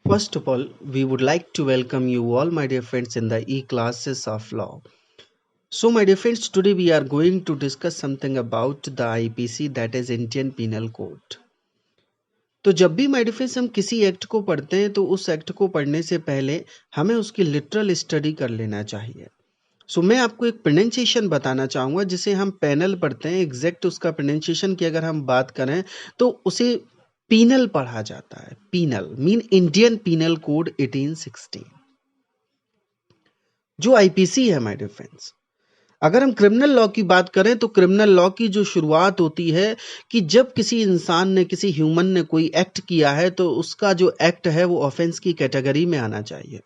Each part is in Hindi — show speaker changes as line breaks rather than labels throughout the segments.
First of all, we would like to welcome you all, my dear friends, in the e-classes of law. So, my dear friends, today we are going to discuss something about the IPC, that is Indian Penal Code. तो जब भी माय डियर फ्रेंड्स हम किसी एक्ट को पढ़ते हैं तो उस एक्ट को पढ़ने से पहले हमें उसकी लिटरल स्टडी कर लेना चाहिए। सो मैं आपको एक प्रोनाउंसिएशन बताना चाहूँगा जिसे हम पैनल पढ़ते हैं। एग्जैक्ट उसका प्रोनाउंसिएशन की अगर हम बात करें तो उसे पीनल पढ़ा जाता है। Penal mean Indian penal code 1816 जो आईपीसी है माय डियर फ्रेंड्स। अगर हम क्रिमिनल लॉ की बात करें तो क्रिमिनल लॉ की जो शुरुआत होती है कि जब किसी इंसान ने किसी ह्यूमन ने कोई एक्ट किया है तो उसका जो एक्ट है वो ऑफेंस की कैटेगरी में आना चाहिए।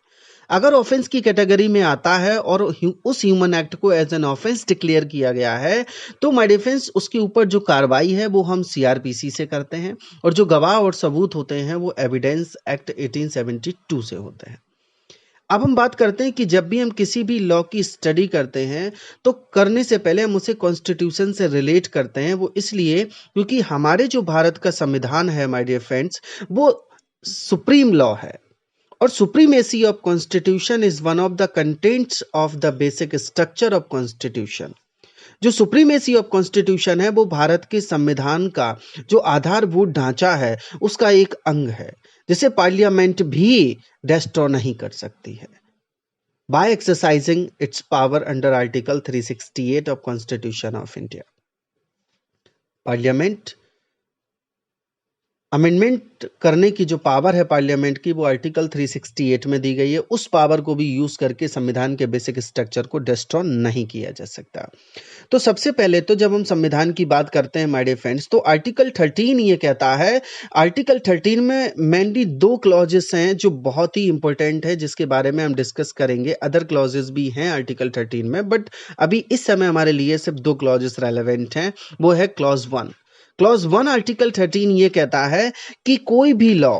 अगर ऑफेंस की कैटेगरी में आता है और उस ह्यूमन एक्ट को एज एन ऑफेंस डिक्लेयर किया गया है तो माय डियर फ्रेंड्स उसके ऊपर जो कार्रवाई है वो हम सीआरपीसी से करते हैं और जो गवाह और सबूत होते हैं वो एविडेंस एक्ट 1872 से होते हैं। अब हम बात करते हैं कि जब भी हम किसी भी लॉ की स्टडी करते हैं तो करने से पहले हम उसे कॉन्स्टिट्यूशन से रिलेट करते हैं। वो इसलिए क्योंकि हमारे जो भारत का संविधान है माय डियर फ्रेंड्स वो सुप्रीम लॉ है और supremacy of constitution is one of the contents of the basic structure of constitution. जो सुप्रीमेसी ऑफ कॉन्स्टिट्यूशन है वो भारत के संविधान का जो आधारभूत ढांचा है उसका एक अंग है जिसे पार्लियामेंट भी डिस्ट्रॉय नहीं कर सकती है by exercising its power under article 368 of constitution of India. Parliament amendment करने की जो पावर है पार्लियामेंट की वो आर्टिकल 368 में दी गई है। उस पावर को भी यूज करके संविधान के बेसिक स्ट्रक्चर को डिस्ट्रॉय नहीं किया जा सकता। तो सबसे पहले तो जब हम संविधान की बात करते हैं माय डियर फ्रेंड्स तो आर्टिकल 13 ये कहता है। आर्टिकल 13 में मेनली दो क्लॉजेस हैं जो बहुत ही इंपॉर्टेंट है जिसके बारे में हम डिस्कस करेंगे। अदर क्लॉजेस भी हैं आर्टिकल 13 में बट अभी इस समय हमारे लिए सिर्फ दो क्लॉजेस रेलेवेंट हैं। वो है क्लॉज 1। क्लॉज 1 आर्टिकल 13 ये कहता है कि कोई भी लॉ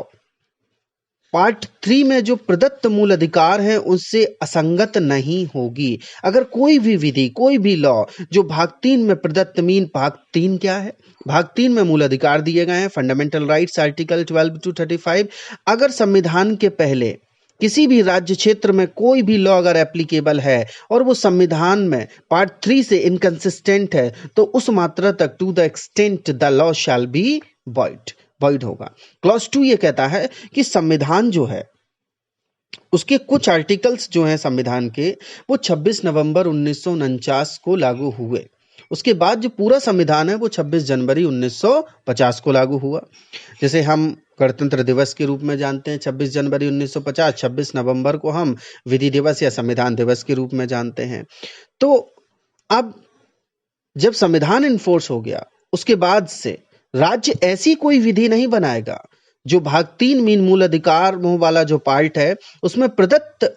पार्ट 3 में जो प्रदत्त मूल अधिकार है उससे असंगत नहीं होगी। अगर कोई भी विधि कोई भी लॉ जो भाग 3 में प्रदत्त मीन भाग 3 क्या है? भाग 3 में मूल अधिकार दिए गए हैं फंडामेंटल राइट्स आर्टिकल 12 to 35। अगर संविधान के पहले किसी भी राज्य क्षेत्र में कोई भी लॉ अगर एप्लीकेबल है और वो संविधान में पार्ट 3 से इनकंसिस्टेंट है तो उस मात्रा तक to the extent the law shall be void होगा। क्लॉज 2 ये कहता है कि संविधान जो है उसके कुछ आर्टिकल्स जो हैं संविधान के वो 26 नवंबर 1949 को लागू हुए। उसके बाद जो पूरा संविधान है वो 26 जनवरी 1950 को लागू हुआ। जैसे हम गणतंत्र दिवस के रूप में जानते हैं 26 जनवरी 1950, 26 नवंबर को हम विधि दिवस या संविधान दिवस के रूप में जानते हैं। तो अब जब संविधान इन्फोर्स हो गया उसके बाद से राज्य ऐसी कोई विधि नहीं बनाएगा जो भाग 3 मीन मूल अधिकार वाला जो पार्ट है उसमें प्रदत्त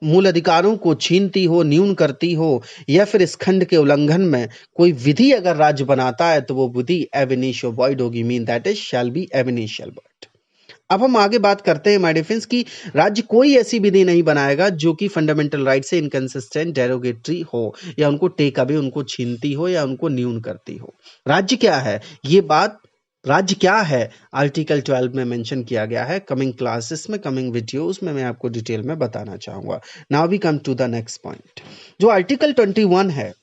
मूल अधिकारों को छीनती हो, न्यून करती हो या फिर इस खंड के उल्लंघन में कोई विधि अगर राज्य बनाता है तो वो विधि एब इनिशियो वॉइड होगी mean that is shall be एब इनिशियल वॉइड। अब हम आगे बात करते हैं माय डिफेंस की राज्य कोई ऐसी विधि नहीं बनाएगा जो कि फंडामेंटल राइट से इनकंसिस्टेंट डेरोगेटरी हो या उनको टेक अवे उनको छीनती हो या उनको न्यून करती हो। राज्य क्या है ये बात राज्य क्या है आर्टिकल 12 में मेंशन किया गया है। कमिंग क्लासेस में कमिंग वीडियोस में मैं आपको डिटेल में बताना चाहूंगा। Now we come to the next point. जो आर्टिकल 21 है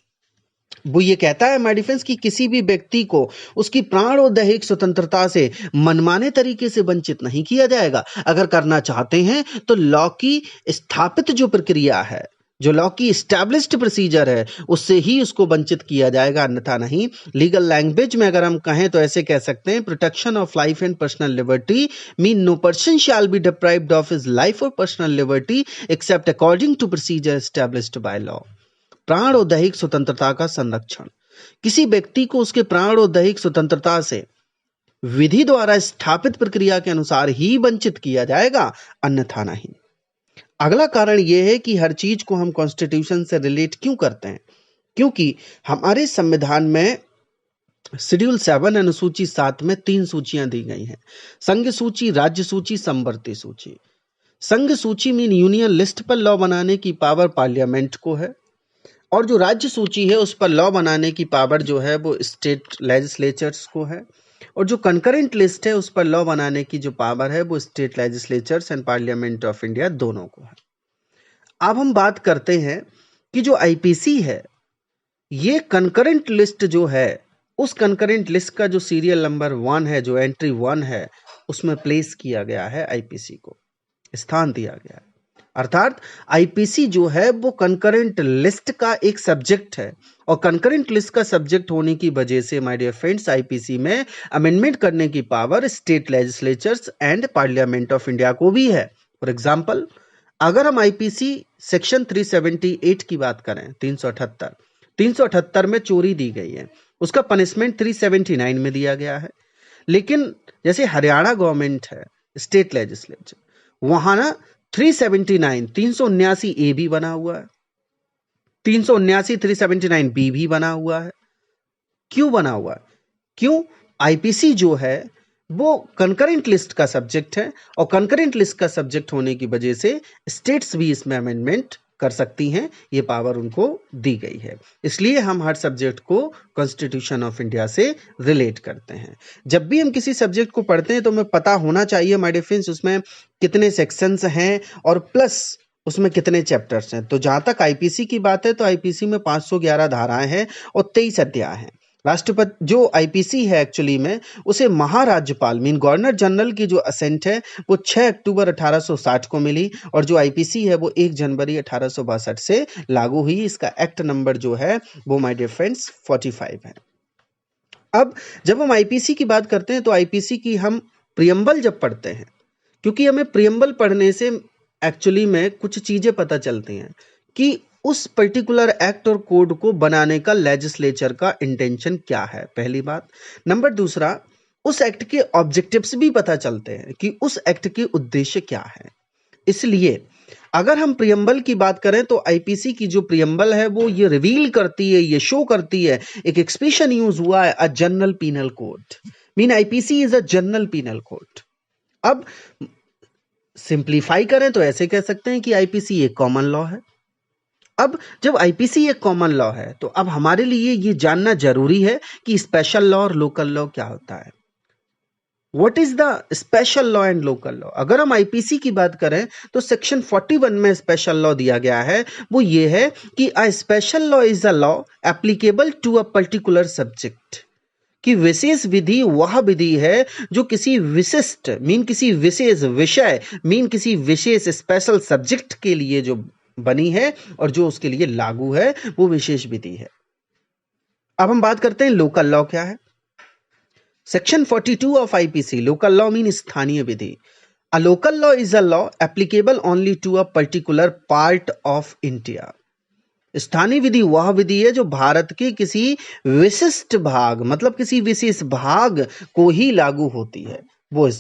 वो ये कहता है माय डिफेंस कि किसी भी व्यक्ति को उसकी प्राण और दैहिक स्वतंत्रता से मनमाने तरीके से वंचित नहीं किया जाएगा। अगर करना चाहते हैं तो लॉ की स्थापित जो प्रक्रिया है जो लॉ की एस्टैब्लिश्ड प्रोसीजर है उससे ही उसको वंचित किया जाएगा अन्यथा नहीं। लीगल लैंग्वेज में अगर हम कहें तो ऐसे कह सकते हैं protection of life and personal liberty mean no person shall be deprived of his life और personal liberty except according to procedure established by law. प्राण और दैहिक स्वतंत्रता का संरक्षण किसी व्यक्ति को उसके प्राण और दैहिक स्वतंत्रता से विधि द्वारा स्थापित प्रक्रिया के अनुसार ही वंचित किया जाएगा अन्यथा नहीं। अगला कारण यह है कि हर चीज को हम कॉन्स्टिट्यूशन से रिलेट क्यों करते हैं क्योंकि हमारे संविधान में शेड्यूल 7 अनुसूची 7 में 3 सूचियां दी गई हैं। संघ सूची, राज्य सूची, समवर्ती सूची। संघ सूची मीन यूनियन लिस्ट पर लॉ बनाने की पावर पार्लियामेंट को है और जो राज्य सूची है उस पर लॉ बनाने की पावर जो है वो स्टेट लेजिस्लेचर्स को है। और जो कंकरेंट लिस्ट है उस पर लॉ बनाने की जो पावर है वो state legislatures and parliament of India दोनों को है। अब हम बात करते हैं कि जो आईपीसी है ये कंकरेंट लिस्ट जो है उस कंकरेंट लिस्ट का जो सीरियल नंबर 1 है, जो एंट्री 1 है, उसमें प्लेस किया गया है, आईपीसी को स्थान दिया गया है। अर्थात आईपीसी जो है वो कंकरेंट लिस्ट का एक सब्जेक्ट है और कंकरेंट लिस्ट का सब्जेक्ट होने की वजह से माय डियर फ्रेंड्स आईपीसी में अमेंडमेंट करने की power state legislatures and parliament of India को भी है। फॉर एग्जांपल, अगर हम आईपीसी सेक्शन 378 की बात करें, 378 में चोरी दी गई है, उसका पनिशमेंट 379 में दिया गया है। लेकिन जैसे हरियाणा गवर्नमेंट है, स्टेट लेजिस्लेचर, वहां ना 379 ए भी बना हुआ है, 379 बी भी बना हुआ है। क्यों बना हुआ है? क्यों? आईपीसी जो है वो कंकरेंट लिस्ट का सब्जेक्ट है और कंकरेंट लिस्ट का सब्जेक्ट होने की वजह से स्टेट्स भी इसमें अमेंडमेंट कर सकती हैं, ये पावर उनको दी गई है। इसलिए हम हर सब्जेक्ट को कॉन्स्टिट्यूशन ऑफ इंडिया से रिलेट करते हैं। जब भी हम किसी सब्जेक्ट को पढ़ते हैं तो हमें पता होना चाहिए माय डियर फ्रेंड्स उसमें कितने सेक्शंस हैं और प्लस उसमें कितने चैप्टर्स हैं। तो जहां तक आईपीसी की बात है तो आईपीसी में 511 धाराएं हैं और 23 अध्याय हैं। राष्ट्रपति जो आईपीसी है एक्चुअली में उसे महाराज्यपाल मीन गवर्नर जनरल की जो असेंट है वो 6 अक्टूबर 1860 को मिली और जो आईपीसी है वो 1 जनवरी 1862 से लागू हुई। इसका एक्ट नंबर जो है वो माय डियर फ्रेंड्स 45 है। अब जब हम आईपीसी की बात करते हैं तो आईपीसी की हम प्रियम्बल जब पढ़ते हैं, क्योंकि हमें प्रियम्बल पढ़ने से एक्चुअली में कुछ चीजें पता चलती हैं कि उस पर्टिकुलर एक्ट और कोड को बनाने का लेजिस्लेचर का इंटेंशन क्या है, पहली बात। नंबर दूसरा, उस एक्ट के ऑब्जेक्टिव्स भी पता चलते हैं कि उस एक्ट के उद्देश्य क्या है। इसलिए अगर हम प्रियम्बल की बात करें तो आईपीसी की जो प्रियम्बल है वो ये रिवील करती है, ये शो करती है, एक एक्सप्रेशन यूज हुआ है, a general penal code mean IPC is a general penal code. अब सिंप्लीफाई करें तो ऐसे कह सकते हैं कि आईपीसी एक कॉमन लॉ है। अब जब आईपीसी एक कॉमन लॉ है तो अब हमारे लिए ये जानना जरूरी है कि स्पेशल लॉ और लोकल लॉ क्या होता है। What is the special law and local law? अगर हम आईपीसी की बात करें तो सेक्शन 41 में स्पेशल लॉ दिया गया है, वो ये है कि a special law is a law applicable to a particular subject, कि विशेष विधि वह विधि है जो किसी विशिष्ट मीन किसी विशेष विषय मीन किसी विशेष स्पेशल सब्जेक्ट के लिए जो बनी है और जो उसके लिए लागू है वो विशेष विधि है। अब हम बात करते हैं लोकल लॉ क्या है। Section 42 of IPC, local law mean स्थानीय विधि। A local law is a law applicable only to a particular part of India. स्थानीय विधि वह विधि है जो भारत के किसी विशिष्ट भाग मतलब किसी विशेष भाग को ही लागू होती है, वो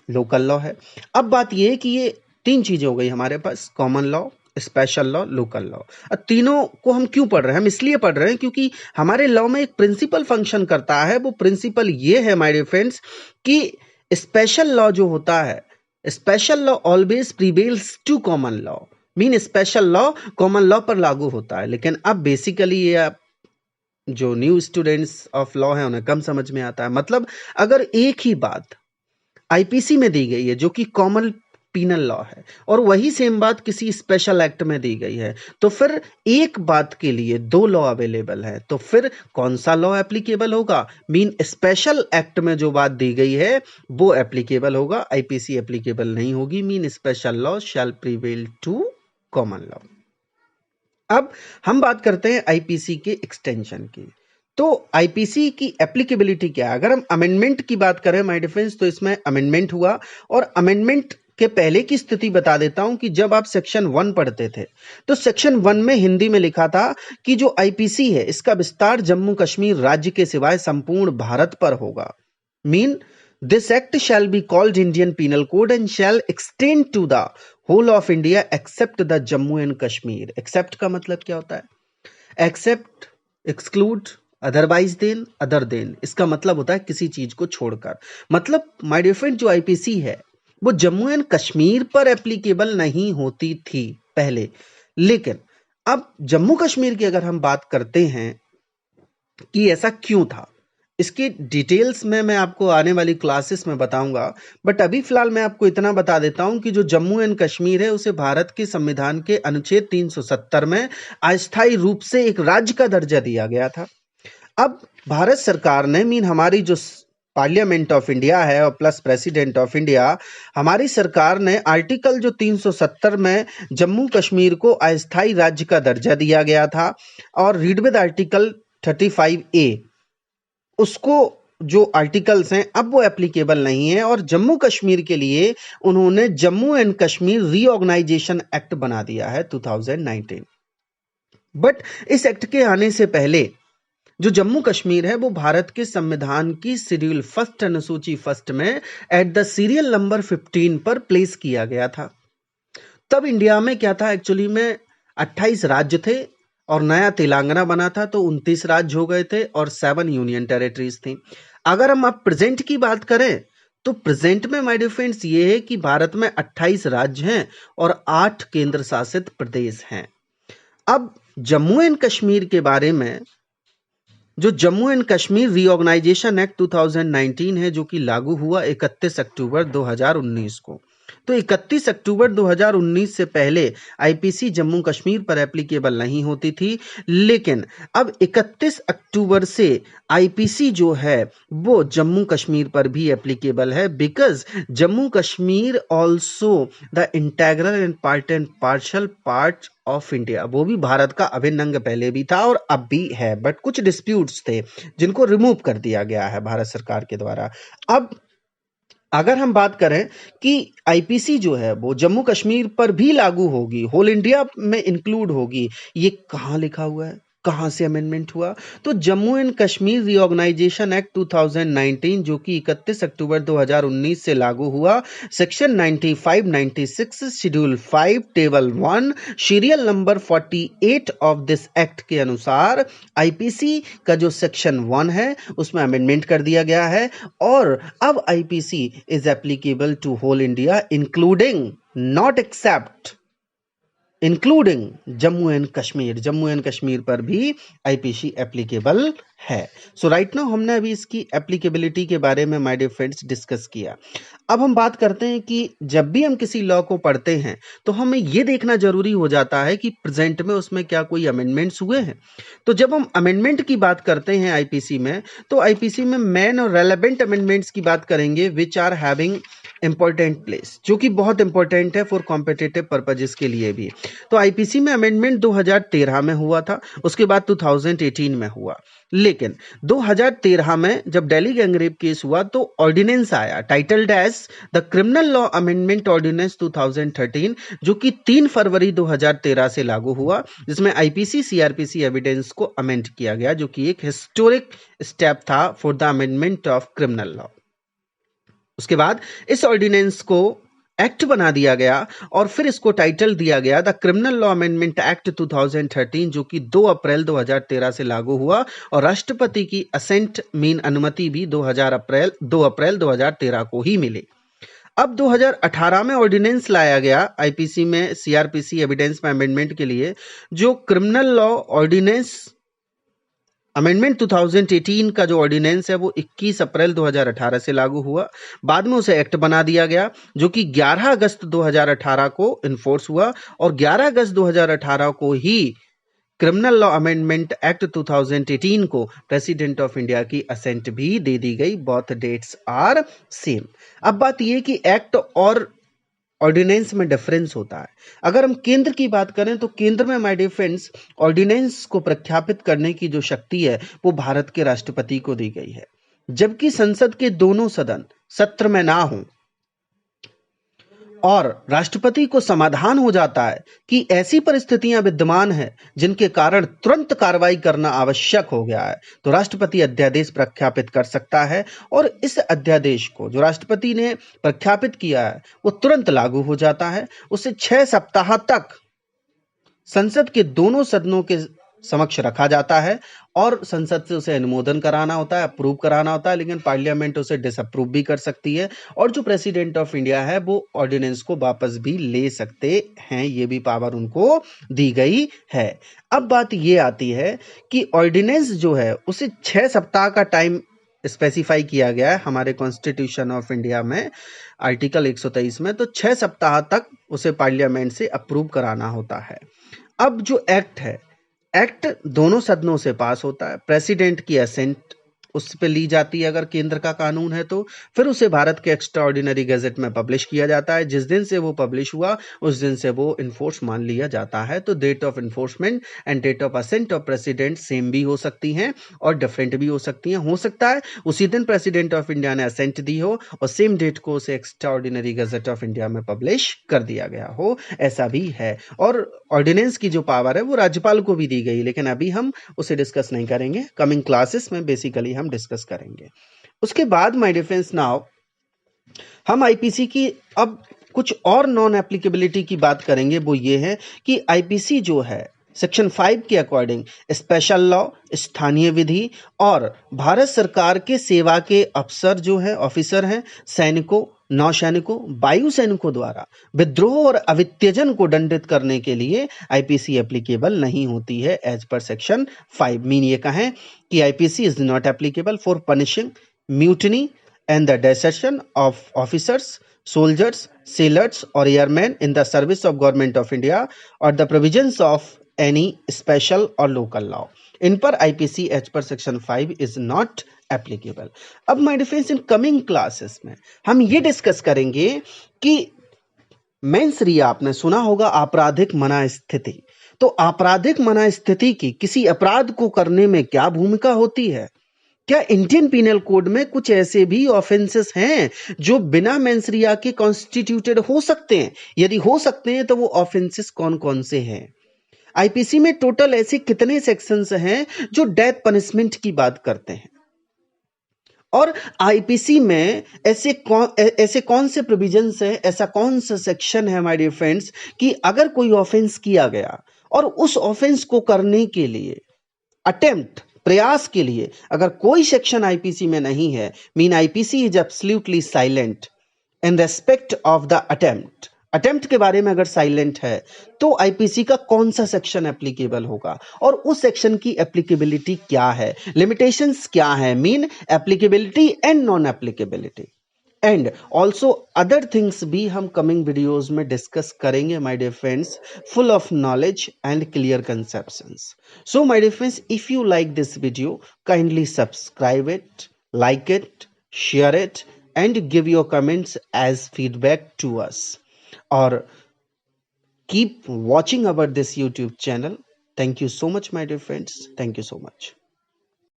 लोकल लॉ है। अब बात यह है कि ये 3 चीजें हो गई हमारे पास, common law, special law, local law. अब तीनों को हम क्यों पढ़ रहे हैं? हम इसलिए पढ़ रहे हैं क्योंकि हमारे लॉ में एक प्रिंसिपल फंक्शन करता है। वो प्रिंसिपल ये है माय डियर फ्रेंड्स कि स्पेशल लॉ जो होता है, special law always prevails to common law mean special law common law पर लागू होता है। लेकिन अब बेसिकली ये आप जो न्यू स्टूडेंट्स ऑफ लॉ हैं उन्हें कम समझ में आता है। मतलब अगर एक ही बात आईपीसी में दी गई है जो कि कॉमन पीनल लॉ है और वही सेम बात किसी स्पेशल एक्ट में दी गई है, तो फिर एक बात के लिए 2 लॉ अवेलेबल है, तो फिर कौन सा लॉ एप्लीकेबल होगा? मीन स्पेशल एक्ट में जो बात दी गई है वो एप्लीकेबल होगा, आईपीसी एप्लीकेबल नहीं होगी। Mean special law shall prevail to common law. अब हम बात करते हैं आईपीसी के एक्सटेंशन की। तो आईपीसी की एप्लीकेबिलिटी क्या है? अगर हम अमेंडमेंट की बात करें माय डिफरेंस, तो इसमें अमेंडमेंट हुआ और अमेंडमेंट के पहले की स्थिति बता देता हूं कि जब आप सेक्शन 1 पढ़ते थे तो सेक्शन 1 में हिंदी में लिखा था कि जो आईपीसी है इसका विस्तार जम्मू कश्मीर राज्य के सिवाय संपूर्ण भारत पर होगा। Mean this act shall be called Indian penal code and shall extend to the whole of India except the Jammu and Kashmir. Except का मतलब क्या होता है? Except, exclude, otherwise then, other than, इसका मतलब होता है किसी चीज को छोड़कर। मतलब माय डियर फ्रेंड जो आईपीसी है वो जम्मू एंड कश्मीर पर एप्लीकेबल नहीं होती थी पहले, लेकिन अब जम्मू कश्मीर की अगर हम बात करते हैं कि ऐसा क्यों था, इसकी डिटेल्स में मैं आपको आने वाली क्लासेस में बताऊंगा, बट अभी फिलहाल मैं आपको इतना बता देता हूं कि जो जम्मू एंड कश्मीर है उसे भारत के संविधान के अनुच्छेद 370 में अस्थायी रूप से एक राज्य का दर्जा दिया गया था। अब भारत सरकार ने हमारी जो पार्लियामेंट ऑफ इंडिया है और प्लस प्रेसिडेंट ऑफ इंडिया, हमारी सरकार ने आर्टिकल जो 370 में जम्मू कश्मीर को अस्थायी राज्य का दर्जा दिया गया था और रीड विद आर्टिकल 35A, उसको जो आर्टिकल्स हैं अब वो एप्लीकेबल नहीं है और जम्मू कश्मीर के लिए उन्होंने Jammu and Kashmir reorganisation act बना दिया है 2019। बट इस एक्ट के आने से पहले जो जम्मू कश्मीर है वो भारत के संविधान की शेड्यूल फर्स्ट अनुसूची फर्स्ट में एट द सीरियल नंबर 15 पर प्लेस किया गया था। तब इंडिया में क्या था, एक्चुअली में 28 राज्य थे और नया तेलंगाना बना था, तो 29 राज्य हो गए थे और 7 यूनियन टेरिटरीज थी। अगर हम अब प्रेजेंट की बात करें तो प्रेजेंट में माय डियर फ्रेंड्स ये है कि भारत में 28 राज्य हैं और 8 केंद्र शासित प्रदेश हैं। अब जम्मू एंड कश्मीर के बारे में, जो Jammu and Kashmir reorganisation act 2019 है जो कि लागू हुआ 31 अक्टूबर 2019 को, तो 31 अक्टूबर 2019 से पहले आईपीसी जम्मू कश्मीर पर एप्लीकेबल नहीं होती थी, लेकिन अब 31 अक्टूबर से आईपीसी जो है वो जम्मू कश्मीर पर भी एप्लीकेबल है, because Jammu Kashmir also the integral and part and partial part of India, वो भी भारत का अभिन्न अंग पहले भी था और अब भी है, बट कुछ डिस्प्यूट्स थे जिनको रिमूव कर दिया गया है भारत सरकार के द्वारा। अब अगर हम बात करें कि आईपीसी जो है वो जम्मू कश्मीर पर भी लागू होगी, होल इंडिया में इंक्लूड होगी, ये कहाँ लिखा हुआ है, कहाँ से अमेंडमेंट हुआ? तो Jammu and Kashmir reorganisation act 2019 जो कि 31 अक्टूबर 2019 से लागू हुआ, section 95, 96, schedule 5, table 1, serial number 48 of this act के अनुसार आईपीसी का जो सेक्शन 1 है उसमें अमेंडमेंट कर दिया गया है और अब IPC is applicable to whole India including, not except, including Jammu and Kashmir. Jammu and Kashmir पर भी आईपीसी एप्लीकेबल है। सो राइट नाउ हमने अभी इसकी एप्लीकेबिलिटी के बारे में माय डियर फ्रेंड्स डिस्कस किया। अब हम बात करते हैं कि जब भी हम किसी लॉ को पढ़ते हैं तो हमें यह देखना जरूरी हो जाता है कि प्रेजेंट में उसमें क्या कोई अमेंडमेंट्स हुए हैं। तो जब हम अमेंडमेंट की बात करते हैं आईपीसी में, तो आईपीसी में मेन और रेलेवेंट अमेंडमेंट्स की बात करेंगे which are having important place, जो कि बहुत इंपॉर्टेंट है फॉर कॉम्पिटिटिव पर्पजेस के लिए भी। तो आईपीसी में अमेंडमेंट 2013 में हुआ था, उसके बाद 2018 में हुआ, लेकिन 2013 में जब दिल्ली गैंगरेप केस हुआ तो ऑर्डिनेंस आया titled as the criminal law amendment ordinance 2013, जो कि 3 फरवरी 2013 से लागू हुआ, जिसमें आईपीसी सीआरपीसी एविडेंस को अमेंड किया गया, जो कि एक हिस्टोरिक स्टेप था for the amendment of criminal law. उसके बाद इस ऑर्डिनेंस को एक्ट बना दिया गया और फिर इसको टाइटल दिया गया the criminal law amendment act 2013, जो कि 2 अप्रैल 2013 से लागू हुआ और राष्ट्रपति की असेंट अनुमति भी 2 अप्रैल 2013 को ही मिली। अब 2018 में ऑर्डिनेंस लाया गया आईपीसी में सीआरपीसी एविडेंस में अमेंडमेंट के लिए, जो क्रिमिनल लॉ ऑर्डिनेंस अमेंडमेंट 2018 का जो ऑर्डिनेंस है वो 21 अप्रैल 2018 से लागू हुआ। बाद में उसे एक्ट बना दिया गया, जो कि 11 अगस्त 2018 को इन्फोर्स हुआ और 11 अगस्त 2018 को ही क्रिमिनल लॉ अमेंडमेंट एक्ट 2018 को प्रेसिडेंट ऑफ इंडिया की असेंट भी दे दी गई। Both dates are same. अब बात यह कि एक्ट और ऑर्डिनेंस में डिफरेंस होता है। अगर हम केंद्र की बात करें तो केंद्र में माय डियर फ्रेंड्स ऑर्डिनेंस को प्रख्यापित करने की जो शक्ति है वो भारत के राष्ट्रपति को दी गई है, जबकि संसद के दोनों सदन सत्र में ना हो और राष्ट्रपति को समाधान हो जाता है कि ऐसी परिस्थितियां विद्यमान हैं जिनके कारण तुरंत कार्रवाई करना आवश्यक हो गया है, तो राष्ट्रपति अध्यादेश प्रख्यापित कर सकता है और इस अध्यादेश को जो राष्ट्रपति ने प्रख्यापित किया है वो तुरंत लागू हो जाता है। उसे 6 सप्ताह तक संसद के दोनों सदनों के समक्ष रखा जाता है और संसद से उसे अनुमोदन कराना होता है, अप्रूव कराना होता है, लेकिन पार्लियामेंट उसे डिसअप्रूव भी कर सकती है और जो प्रेसिडेंट ऑफ इंडिया है वो ऑर्डिनेंस को वापस भी ले सकते हैं। ये भी पावर उनको दी गई है। अब बात ये आती है कि ऑर्डिनेंस जो है उसे 6 सप्ताह का टाइम स्पेसिफाई किया गया है हमारे कॉन्स्टिट्यूशन ऑफ इंडिया में आर्टिकल 123 में, तो 6 सप्ताह तक उसे पार्लियामेंट से अप्रूव कराना होता है। अब जो एक्ट है, एक्ट दोनों सदनों से पास होता है, प्रेसिडेंट की असेंट उस पे ली जाती है अगर केंद्र का कानून है तो, फिर उसे भारत के एक्स्ट्रा ऑर्डिनरी गैजेट में पब्लिश किया जाता है। जिस दिन से वो पब्लिश हुआ उस दिन से वो इन्फोर्स मान लिया जाता है। तो date of enforcement and date of assent of president same भी हो सकती हैं और डिफरेंट भी हो सकती हैं। हो सकता है उसी दिन प्रेसिडेंट ऑफ इंडिया ने असेंट दी हो और सेम डेट को उसे extra ordinary gadget of India में पब्लिश कर दिया गया हो, ऐसा भी है। और ऑर्डिनेंस की जो पावर है वो राज्यपाल को भी दी गई, लेकिन अभी हम उसे डिस्कस नहीं करेंगे, कमिंग क्लासेस में बेसिकली हम डिस्कस करेंगे। उसके बाद माय डियर फ्रेंड्स, नाउ हम आईपीसी की अब कुछ और नॉन एप्लीकेबिलिटी की बात करेंगे। वो ये है कि आईपीसी जो है सेक्शन 5 के अकॉर्डिंग स्पेशल लॉ, स्थानीय विधि और भारत सरकार के सेवा के अफसर जो है, ऑफिसर हैं, सैनिकों, नौसैनिकों, वायु सैनिकों द्वारा विद्रोह और अवित्यजन को दंडित करने के लिए आईपीसी एप्लीकेबल नहीं होती है एज पर सेक्शन 5। मीन ये कहें कि IPC is not applicable for punishing mutiny and the desertion of officers, soldiers, sailors or airmen in the service of government of India or the provisions of any special or local law. इन पर IPC as per section 5 is not applicable. अब my defense in coming classes में हम ये डिस्कस करेंगे कि मेंस रिया आपने सुना होगा आपराधिक मना स्थिति। तो आपराधिक मना स्थिति की किसी अपराध को करने में क्या भूमिका होती है? क्या इंडियन पिनल कोड में कुछ ऐसे भी ऑफेंसेस हैं जो बिना मेंसरिया के कॉन्स्टिट्यूटेड हो सकते हैं? यदि हो सकते हैं तो वो ऑफेंसेस कौन कौन से हैं? आईपीसी में टोटल ऐसे कितने सेक्शंस हैं जो डेथ पनिशमेंट की बात करते हैं? और आईपीसी में ऐसे कौन से प्रोविजंस हैं, ऐसा कौन सा सेक्शन है माय डियर फ्रेंड्स कि अगर कोई ऑफेंस किया गया और उस ऑफेंस को करने के लिए अटेम्प्ट, प्रयास के लिए अगर कोई सेक्शन आईपीसी में नहीं है, mean IPC is absolutely silent in respect of the attempt. Attempt के बारे में अगर साइलेंट है तो आईपीसी का कौन सा सेक्शन एप्लीकेबल होगा और उस सेक्शन की एप्लीकेबिलिटी क्या है, लिमिटेशंस क्या है, mean applicability and non applicability and also other things भी हम कमिंग वीडियोज में डिस्कस करेंगे my dear friends, full of knowledge and clear conceptions. So my dear friends, if you like this video, kindly subscribe it, like it, share it and give your comments as feedback to us, or keep watching our this YouTube channel. Thank you so much my dear friends, thank you so much.